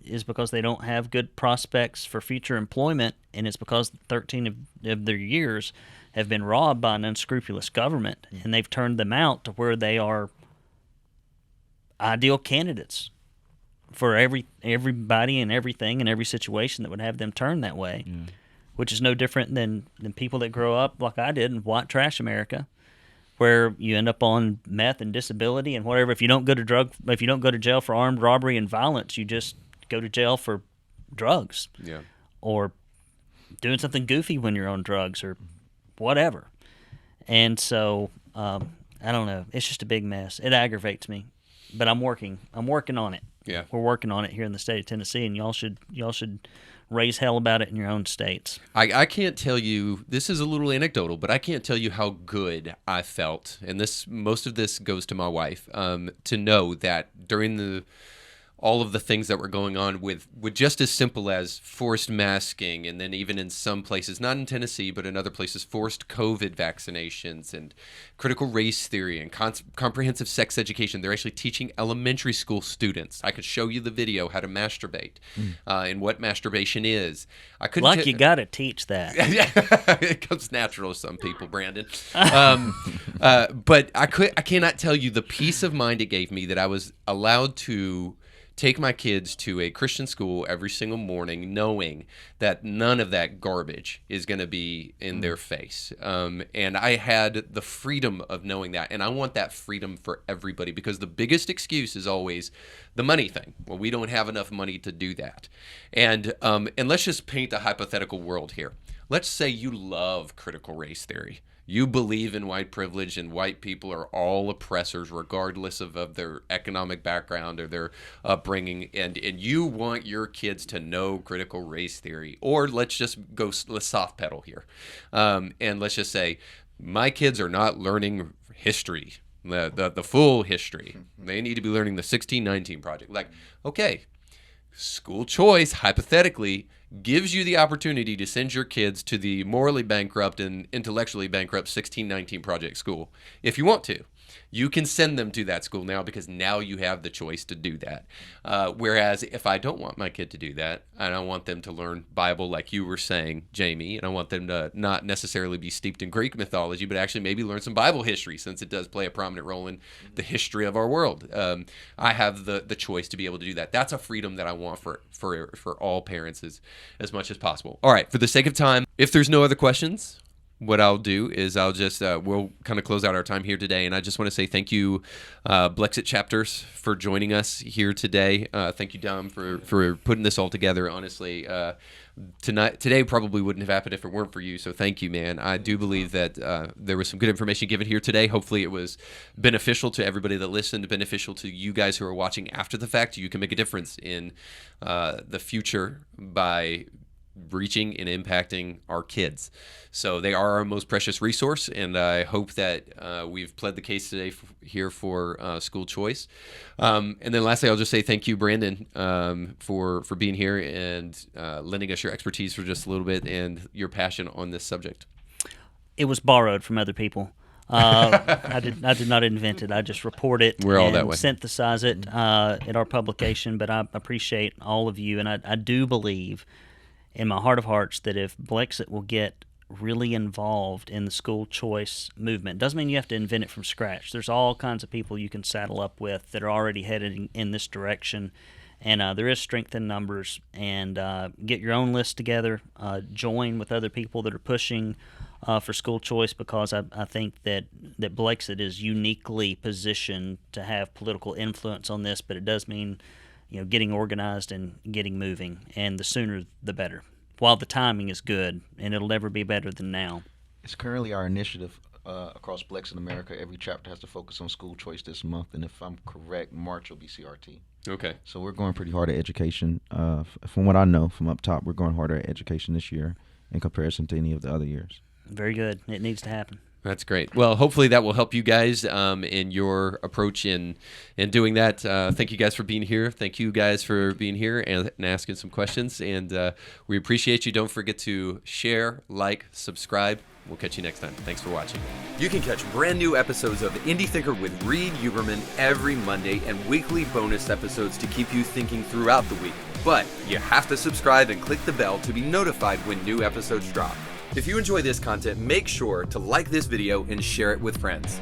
is because they don't have good prospects for future employment, and it's because 13 of their years have been robbed by an unscrupulous government, and they've turned them out to where they are ideal candidates for everybody and everything and every situation that would have them turn that way, which is no different than people that grow up like I did in white trash America, where you end up on meth and disability and whatever. If you don't go to jail for armed robbery and violence, you just go to jail for drugs, or doing something goofy when you're on drugs or whatever. And so I don't know. It's just a big mess. It aggravates me, but I'm working on it. Yeah, we're working on it here in the state of Tennessee, and y'all should raise hell about it in your own states. I can't tell you, this is a little anecdotal, but I can't tell you how good I felt, and most of this goes to my wife, to know that during all of the things that were going on with just as simple as forced masking, and then even in some places, not in Tennessee, but in other places, forced COVID vaccinations and critical race theory and comprehensive sex education. They're actually teaching elementary school students. I could show you the video how to masturbate and what masturbation is. You got to teach that. It comes natural to some people, Brandon. But I cannot tell you the peace of mind it gave me that I was allowed to take my kids to a Christian school every single morning, knowing that none of that garbage is going to be in their face. And I had the freedom of knowing that. And I want that freedom for everybody, because the biggest excuse is always the money thing. Well, we don't have enough money to do that. And let's just paint a hypothetical world here. Let's say you love critical race theory. You believe in white privilege and white people are all oppressors regardless of their economic background or their upbringing, and you want your kids to know critical race theory. Or let's soft pedal here. And let's just say my kids are not learning history, the full history. They need to be learning the 1619 Project. Like, okay, school choice, hypothetically, gives you the opportunity to send your kids to the morally bankrupt and intellectually bankrupt 1619 Project school. If you want to, you can send them to that school now, because now you have the choice to do that. Whereas if I don't want my kid to do that, and I want them to learn Bible like you were saying, Jamie, and I want them to not necessarily be steeped in Greek mythology, but actually maybe learn some Bible history, since it does play a prominent role in the history of our world. I have the choice to be able to do that. That's a freedom that I want for all parents as much as possible. All right, for the sake of time, if there's no other questions, what I'll do is I'll just we'll kind of close out our time here today, and I just want to say thank you, Blexit chapters, for joining us here today. Thank you, Dom, for putting this all together. Honestly, today probably wouldn't have happened if it weren't for you. So thank you, man. I do believe that there was some good information given here today. Hopefully, it was beneficial to everybody that listened, beneficial to you guys who are watching after the fact. You can make a difference in the future by reaching and impacting our kids. So they are our most precious resource, and I hope that we've pled the case today here for school choice. And then lastly, I'll just say thank you, Brandon, for being here and lending us your expertise for just a little bit and your passion on this subject. It was borrowed from other people. I did not invent it. I just report it We're all and that way. synthesize it at our publication. But I appreciate all of you, and I do believe in my heart of hearts that if Blexit will get really involved in the school choice movement, doesn't mean you have to invent it from scratch. There's all kinds of people you can saddle up with that are already headed in this direction. And there is strength in numbers. And get your own list together. Join with other people that are pushing for school choice, because I think that Blexit is uniquely positioned to have political influence on this. But it does mean, getting organized and getting moving. And the sooner the better. While the timing is good, and it'll never be better than now. It's currently our initiative across Blexit America. Every chapter has to focus on school choice this month. And if I'm correct, March will be CRT. Okay. So we're going pretty hard at education. From what I know from up top, we're going harder at education this year in comparison to any of the other years. Very good. It needs to happen. That's great. Well, hopefully that will help you guys in your approach in doing that. Thank you guys for being here. Thank you guys for being here and asking some questions. And we appreciate you. Don't forget to share, like, subscribe. We'll catch you next time. Thanks for watching. You can catch brand new episodes of Indie Thinker with Reed Uberman every Monday, and weekly bonus episodes to keep you thinking throughout the week. But you have to subscribe and click the bell to be notified when new episodes drop. If you enjoy this content, make sure to like this video and share it with friends.